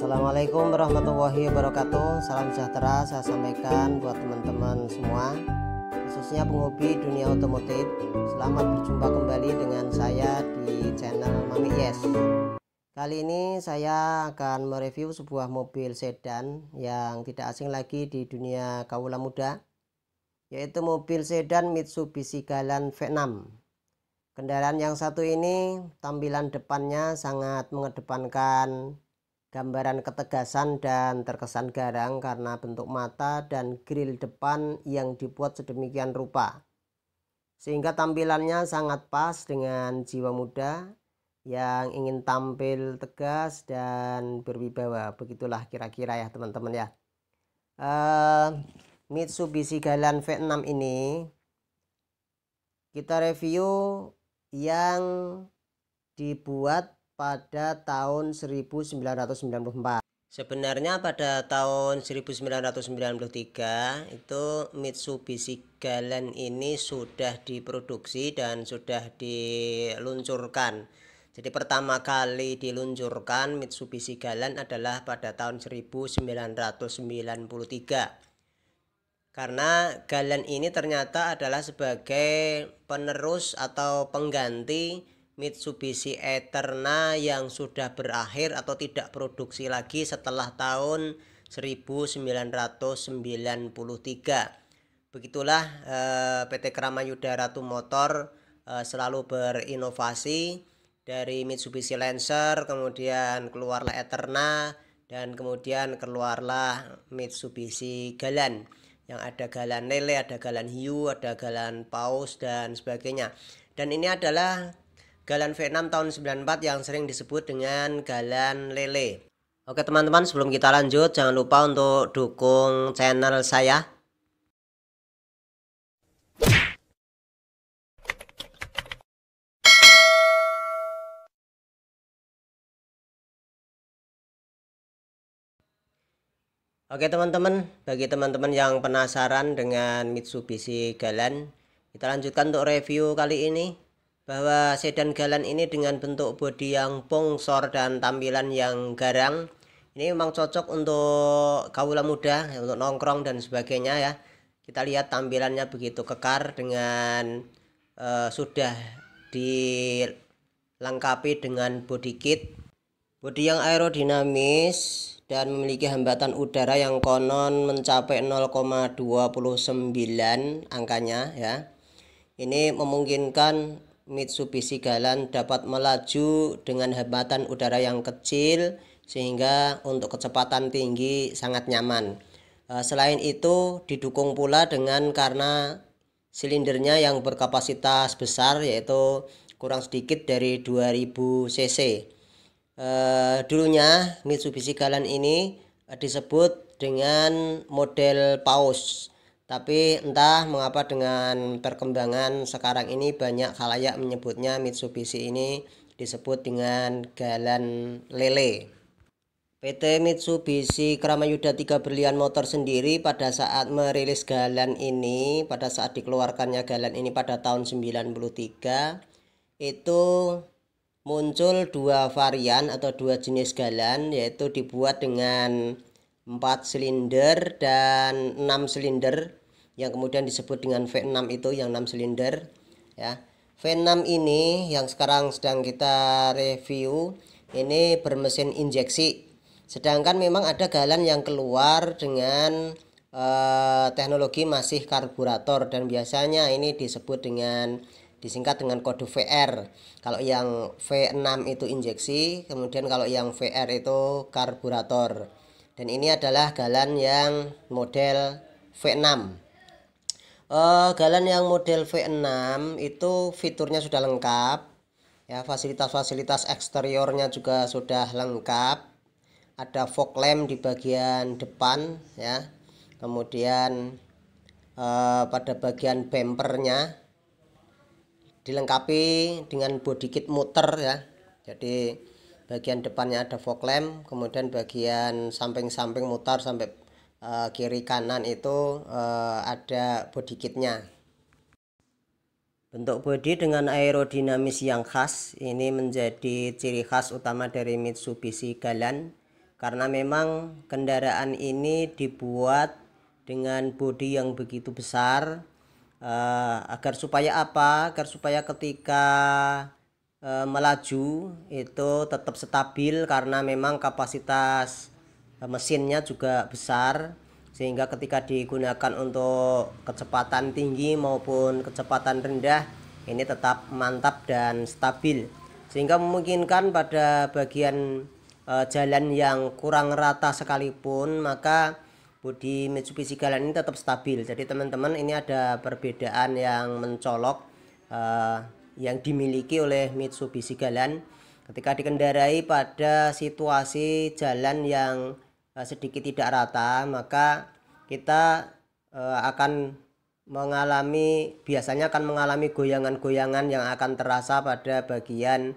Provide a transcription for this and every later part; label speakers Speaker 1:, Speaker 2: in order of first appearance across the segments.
Speaker 1: Assalamualaikum warahmatullahi wabarakatuh. Salam sejahtera saya sampaikan buat teman-teman semua, khususnya penghobi dunia otomotif. Selamat berjumpa kembali dengan saya di channel Mami Yes. Kali ini saya akan mereview sebuah mobil sedan yang tidak asing lagi di dunia kaula muda, yaitu mobil sedan Mitsubishi Galant V6. Kendaraan yang satu ini tampilan depannya sangat mengedepankan gambaran ketegasan dan terkesan garang karena bentuk mata dan grill depan yang dibuat sedemikian rupa, sehingga tampilannya sangat pas dengan jiwa muda yang ingin tampil tegas dan berwibawa. Begitulah kira-kira ya teman-teman ya. Mitsubishi Galant V6 ini kita review yang dibuat pada tahun 1994. Sebenarnya pada tahun 1993 itu Mitsubishi Galant ini sudah diproduksi dan sudah diluncurkan. Jadi pertama kali diluncurkan Mitsubishi Galant adalah pada tahun 1993. Karena Galant ini ternyata adalah sebagai penerus atau pengganti Mitsubishi Eterna yang sudah berakhir atau tidak produksi lagi setelah tahun 1993. Begitulah PT Kramayuda Ratu Motor selalu berinovasi. Dari Mitsubishi Lancer kemudian keluarlah Eterna dan kemudian keluarlah Mitsubishi Galant, yang ada Galant Lele, ada Galant Hiu, ada Galant Paus dan sebagainya. Dan ini adalah Galant V6 tahun 94 yang sering disebut dengan Galant Lele. Oke teman-teman, sebelum kita lanjut jangan lupa untuk dukung channel saya. Oke teman-teman, bagi teman-teman yang penasaran dengan Mitsubishi Galant, kita lanjutkan untuk review kali ini. Bahwa sedan Galant ini dengan bentuk bodi yang bongsor dan tampilan yang garang, ini memang cocok untuk kaula muda, untuk nongkrong dan sebagainya ya. Kita lihat tampilannya begitu kekar dengan sudah dilengkapi dengan body kit, bodi yang aerodinamis dan memiliki hambatan udara yang konon mencapai 0,29 angkanya ya. Ini memungkinkan Mitsubishi Galant dapat melaju dengan hambatan udara yang kecil sehingga untuk kecepatan tinggi sangat nyaman. Selain itu didukung pula dengan karena silindernya yang berkapasitas besar, yaitu kurang sedikit dari 2000 cc. Dulunya Mitsubishi Galant ini disebut dengan model Paus. Tapi entah mengapa dengan perkembangan sekarang ini banyak khalayak menyebutnya Mitsubishi ini disebut dengan Galant Lele. PT Mitsubishi Kramayuda 3 Berlian Motor sendiri pada saat merilis Galant ini, pada saat dikeluarkannya Galant ini pada tahun 93, itu muncul dua varian atau dua jenis Galant, yaitu dibuat dengan 4 silinder dan 6 silinder, yang kemudian disebut dengan V6 itu yang 6 silinder ya. V6 ini yang sekarang sedang kita review ini bermesin injeksi, sedangkan memang ada Galant yang keluar dengan teknologi masih karburator, dan biasanya ini disingkat dengan kode VR. Kalau yang V6 itu injeksi, kemudian kalau yang VR itu karburator. Dan ini adalah Galant yang model V6. Galant yang model V6 itu fiturnya sudah lengkap ya, fasilitas-fasilitas eksteriornya juga sudah lengkap. Ada fog lamp di bagian depan ya. Kemudian pada bagian bumpernya dilengkapi dengan body kit muter ya. Jadi bagian depannya ada fog lamp, kemudian bagian samping-samping mutar sampai kiri kanan itu ada body kitnya. Bentuk bodi dengan aerodinamis yang khas ini menjadi ciri khas utama dari Mitsubishi Galant. karena memang kendaraan ini dibuat dengan bodi yang begitu besar, agar supaya apa? Agar supaya ketika melaju itu tetap stabil, karena memang kapasitas mesinnya juga besar, sehingga ketika digunakan untuk kecepatan tinggi maupun kecepatan rendah ini tetap mantap dan stabil, sehingga memungkinkan pada bagian jalan yang kurang rata sekalipun maka bodi Mitsubishi Galant ini tetap stabil. Jadi teman-teman, ini ada perbedaan yang mencolok yang dimiliki oleh Mitsubishi Galant ketika dikendarai pada situasi jalan yang sedikit tidak rata, maka kita akan biasanya akan mengalami goyangan-goyangan yang akan terasa pada bagian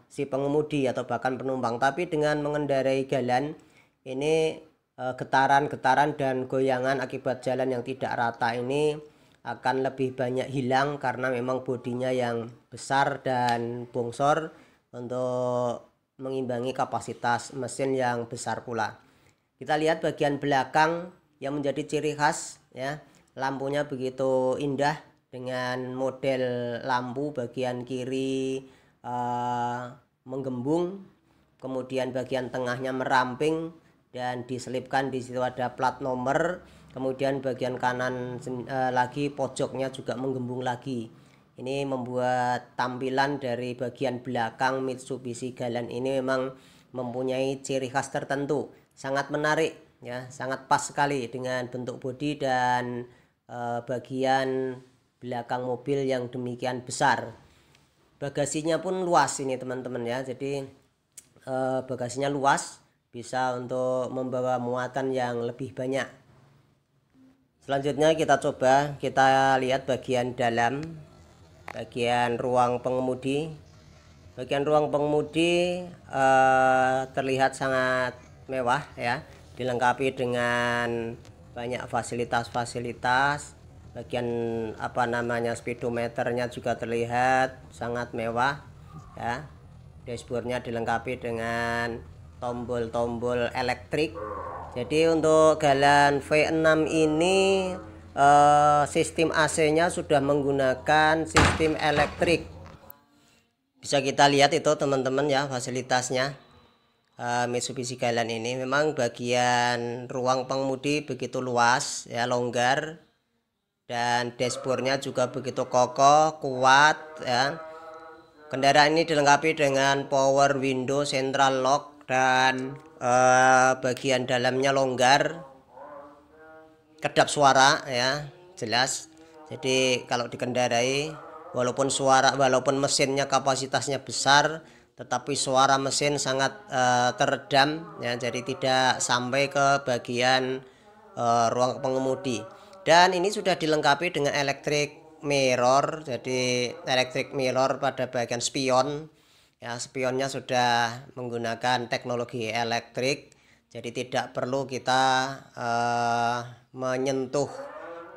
Speaker 1: si pengemudi atau bahkan penumpang. Tapi dengan mengendarai Galant ini, getaran-getaran dan goyangan akibat jalan yang tidak rata ini akan lebih banyak hilang, karena memang bodinya yang besar dan bongsor untuk mengimbangi kapasitas mesin yang besar pula. Kita lihat bagian belakang yang menjadi ciri khas, ya, lampunya begitu indah dengan model lampu bagian kiri menggembung, kemudian bagian tengahnya meramping dan diselipkan di situ ada plat nomor, kemudian bagian kanan lagi pojoknya juga menggembung lagi. Ini membuat tampilan dari bagian belakang Mitsubishi Galant ini memang mempunyai ciri khas tertentu, sangat menarik, ya, sangat pas sekali dengan bentuk bodi dan bagian belakang mobil yang demikian besar. Bagasinya pun luas ini teman-teman, ya, jadi bagasinya luas, bisa untuk membawa muatan yang lebih banyak. Selanjutnya kita lihat bagian dalam, bagian ruang pengemudi. Bagian ruang pengemudi terlihat sangat mewah, ya, dilengkapi dengan banyak fasilitas-fasilitas. Bagian speedometernya juga terlihat sangat mewah, ya. Dashboardnya dilengkapi dengan tombol-tombol elektrik. Jadi untuk Galant V6 ini sistem AC-nya sudah menggunakan sistem elektrik. Bisa kita lihat itu teman-teman, ya, fasilitasnya. Mitsubishi Galant ini memang bagian ruang pengemudi begitu luas, ya, longgar, dan dashboardnya juga begitu kokoh, kuat, ya. Kendaraan ini dilengkapi dengan power window, central lock, dan bagian dalamnya longgar, kedap suara, ya, jelas. Jadi kalau dikendarai, walaupun mesinnya kapasitasnya besar, tetapi suara mesin sangat teredam, ya, jadi tidak sampai ke bagian ruang pengemudi. Dan ini sudah dilengkapi dengan electric mirror, jadi electric mirror pada bagian spion, ya, spionnya sudah menggunakan teknologi elektrik, jadi tidak perlu kita menyentuh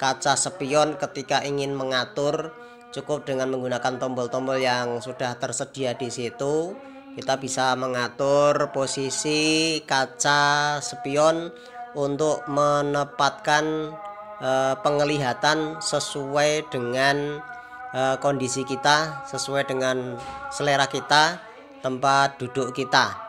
Speaker 1: kaca spion ketika ingin mengatur. Cukup dengan menggunakan tombol-tombol yang sudah tersedia di situ, kita bisa mengatur posisi kaca spion untuk menempatkan penglihatan sesuai dengan kondisi kita, sesuai dengan selera kita, tempat duduk kita.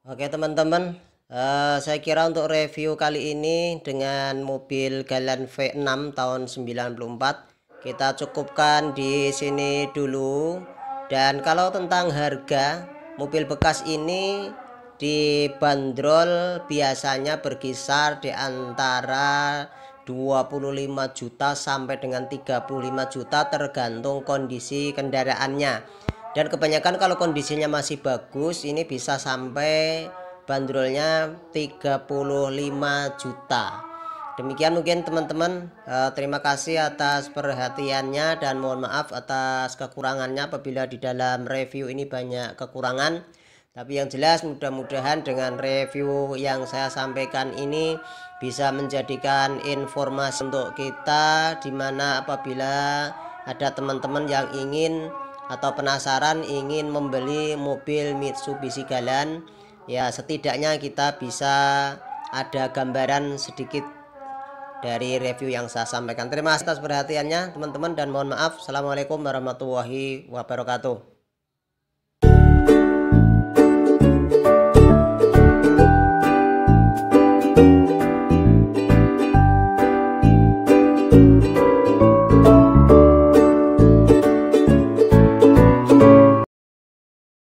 Speaker 1: Oke teman-teman, saya kira untuk review kali ini dengan mobil Galan V6 tahun 94 kita cukupkan di sini dulu. Dan kalau tentang harga, mobil bekas ini dibanderol biasanya berkisar di antara 25 juta sampai dengan 35 juta tergantung kondisi kendaraannya. Dan kebanyakan kalau kondisinya masih bagus ini bisa sampai bandrolnya 35 juta. Demikian mungkin teman-teman, terima kasih atas perhatiannya dan mohon maaf atas kekurangannya apabila di dalam review ini banyak kekurangan. Tapi yang jelas mudah-mudahan dengan review yang saya sampaikan ini bisa menjadikan informasi untuk kita, dimana apabila ada teman-teman yang ingin atau penasaran ingin membeli mobil Mitsubishi Galan, ya setidaknya kita bisa ada gambaran sedikit dari review yang saya sampaikan. Terima kasih atas perhatiannya teman-teman dan mohon maaf. Assalamualaikum warahmatullahi wabarakatuh.